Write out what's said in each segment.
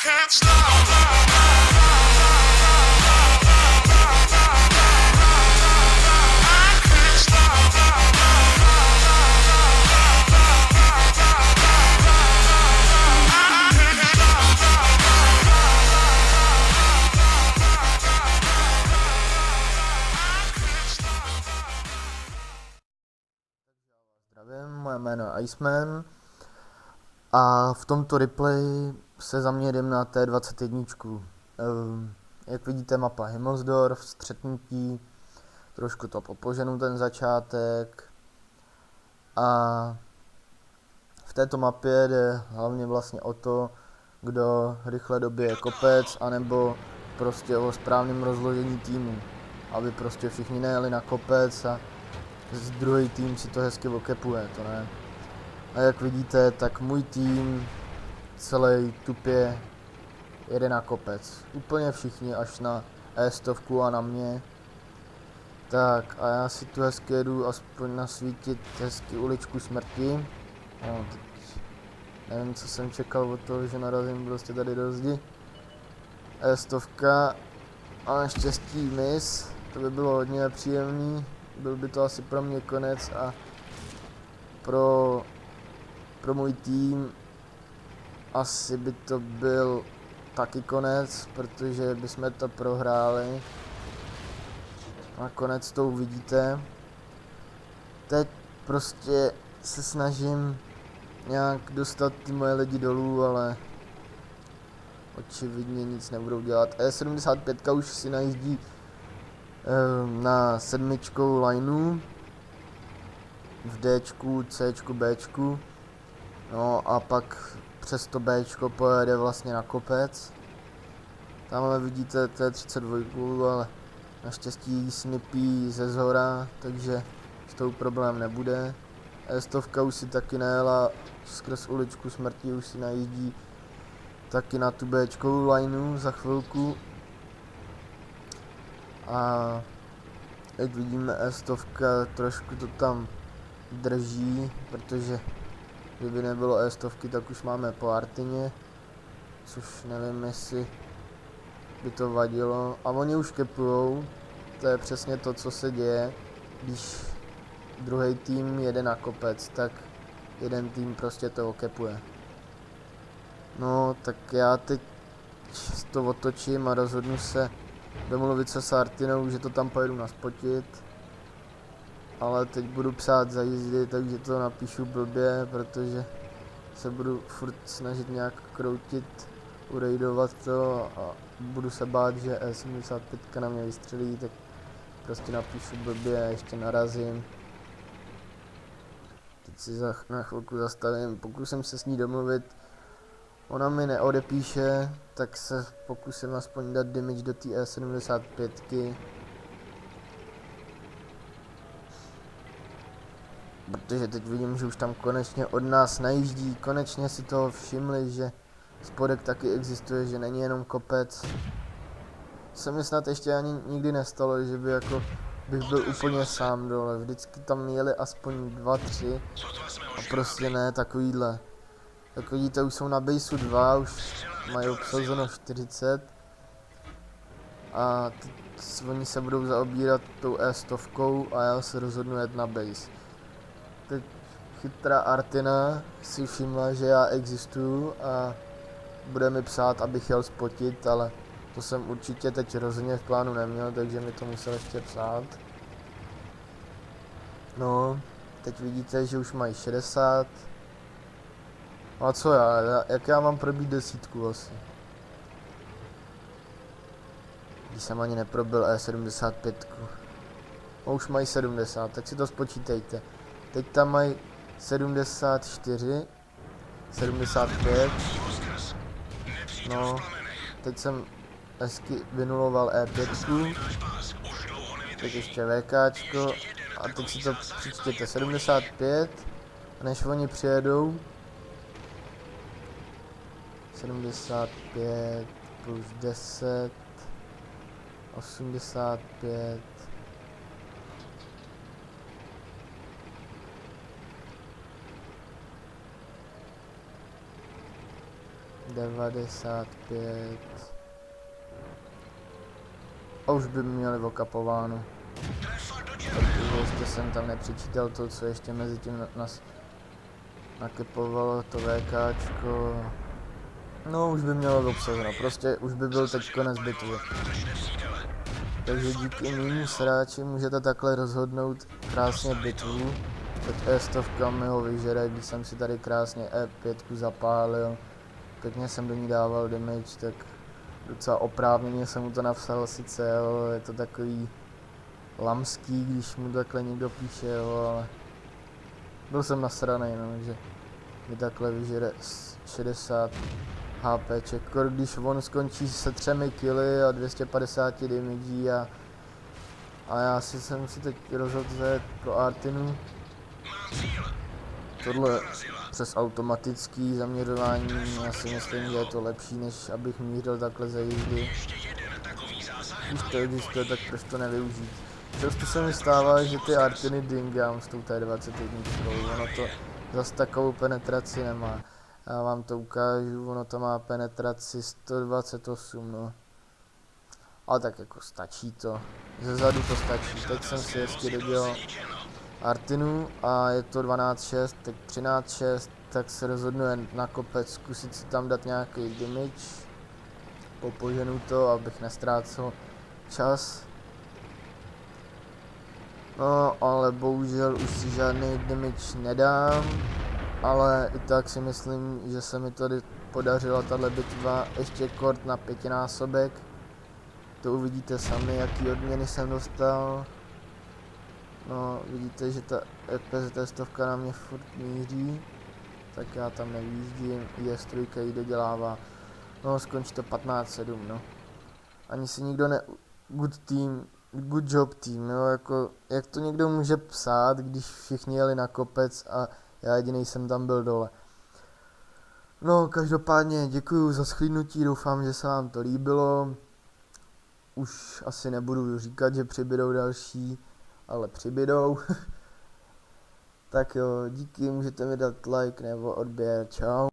can't stop. Zdravím, moje jméno je Iceman a v tomto replay se zaměřím na T21. Jak vidíte, mapa Himmelsdorf, střetnutí, trošku to popoženu ten začátek a v této mapě jde hlavně vlastně o to, kdo rychle dobije kopec, anebo prostě o správném rozložení týmu, aby prostě všichni nejeli na kopec a druhý tým si to hezky okepuje, to ne. A jak vidíte, tak můj tým celý tupě jede na kopec. Úplně všichni, až na E100 a na mě. Tak a já si tu hezky jedu aspoň nasvítit hezky uličku smrti. No, teď nevím, co jsem čekal od toho, že narazím prostě tady do zdi. E100 a naštěstí mis, to by bylo hodně nepříjemný. Byl by to asi pro mě konec a pro můj tým asi by to byl taky konec, protože bychom to prohráli. Nakonec to uvidíte. Teď prostě se snažím nějak dostat ty moje lidi dolů, ale očividně nic nebudou dělat. E75 už si najíždí na 7 lineu v Dčku, Cčku, Bčku, no a pak přes to Bčko pojede vlastně na kopec. Tamhle vidíte T32, ale naštěstí snipí ze zhora, takže s tou problém nebude. E100 už si taky najela skrz uličku smrti, už si najíždí taky na tu Bčkovou lineu za chvilku. A jak vidíme, E100 trošku to tam drží, protože kdyby nebylo E100, tak už máme po Artině, což nevím, jestli by to vadilo. A oni už kepujou, to je přesně to, co se děje, když druhý tým jede na kopec, tak jeden tým prostě to okepuje. No, tak já teď to otočím a rozhodnu se domluvit se s Artinou, že to tam pojedu naspotit. Ale teď budu psát za jízdy, takže to napíšu blbě, protože se budu furt snažit nějak kroutit, urejdovat to a budu se bát, že E75 na mě vystřelí, tak prostě napíšu blbě a ještě narazím. Teď si na chvilku zastavím, pokusím se s ní domluvit. Ona mi neodepíše, tak se pokusím aspoň dát damage do té E75. Protože teď vidím, že už tam konečně od nás najíždí, konečně si toho všimli, že spodek taky existuje, že není jenom kopec. Se mi snad ještě ani nikdy nestalo, že by jako bych byl úplně sám dole, vždycky tam jeli aspoň 2, 3 a prostě ne takovýhle. Jak vidíte, už jsou na baseu 2, už mají obsazeno 40 a teď oni se budou zaobírat tou E100 a já se rozhodnu jet na base. Teď chytrá Artina si všimla, že já existuju a bude mi psát, abych jel spotit, ale to jsem určitě teď rozhodně v plánu neměl, takže mi to musel ještě psát. No, teď vidíte, že už mají 60. A co jak já mám probít 10 asi? Když jsem ani neprobil E75. No, už mají 70, tak si to spočítejte. Teď tam mají 74, 75, no, teď jsem hezky vynuloval E5, teď ještě VKčko a teď si to přičtěte 75, a než oni přijedou, 75 plus 10, 85, 95. A už by měli okapováno. Protože ještě jsem tam nepřičítal to, co ještě mezi tím nás nakepovalo to VKčko. No už by mělo obsazeno, prostě už by byl teď konec bitvy. Takže díky mému sráči můžete takhle rozhodnout krásně bitvu. Teď E100 mi ho vyžere, když jsem si tady krásně E5 zapálil. Pěkně jsem do ní dával damage, tak docela oprávněně jsem mu to napsal sice, jo, je to takový lamský, když mu takhle někdo píše, jo, ale byl jsem nasranej, no, že mi takhle vyžere 60 HPček, když on skončí se 3 killy a 250 damage a já jsem si teď rozhodl zajet pro Artinu. Tohle přes automatický zaměřování, já si myslím, že je to lepší, než abych mířil takhle za jízdy. Když to existuje, tak proč to nevyužít. Často se mi stává, že ty Artiny dingám s tou T21, ono to zase takovou penetraci nemá. Já vám to ukážu, ono to má penetraci 128, no. Ale tak jako stačí to, ze zadu to stačí. Teď jsem si ještě dodělal Artinu a je to 12.6, teď 13.6, tak se rozhodnu jen na kopec, zkusit si tam dát nějaký damage. Popoženu to, abych nestrácel čas. No, ale bohužel už si žádný damage nedám. Ale i tak si myslím, že se mi tady podařila tahle bitva ještě kort na 5násobek. To uvidíte sami, jaký odměny jsem dostal. No, vidíte, že ta EPZ 100 na mě furt míří. Tak já tam nevyjíždím, IS3 ji dodělává. No, skončí to 15-7, no. Ani si nikdo ne... Good job team, jo, jako... Jak to někdo může psát, když všichni jeli na kopec a já jediný jsem tam byl dole. No, každopádně děkuji za shlédnutí, doufám, že se vám to líbilo. Už asi nebudu říkat, že přibydou další, ale přibydou. Tak jo, díky, můžete mi dát like nebo odběr, čau.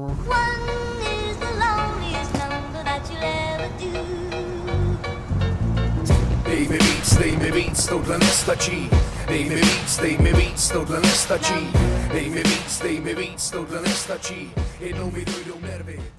Dej mi víc, tohle nestačí. Dej mi víc, tohle nestačí. Dej mi víc, tohle nestačí. Jednou mi dojdou nervy.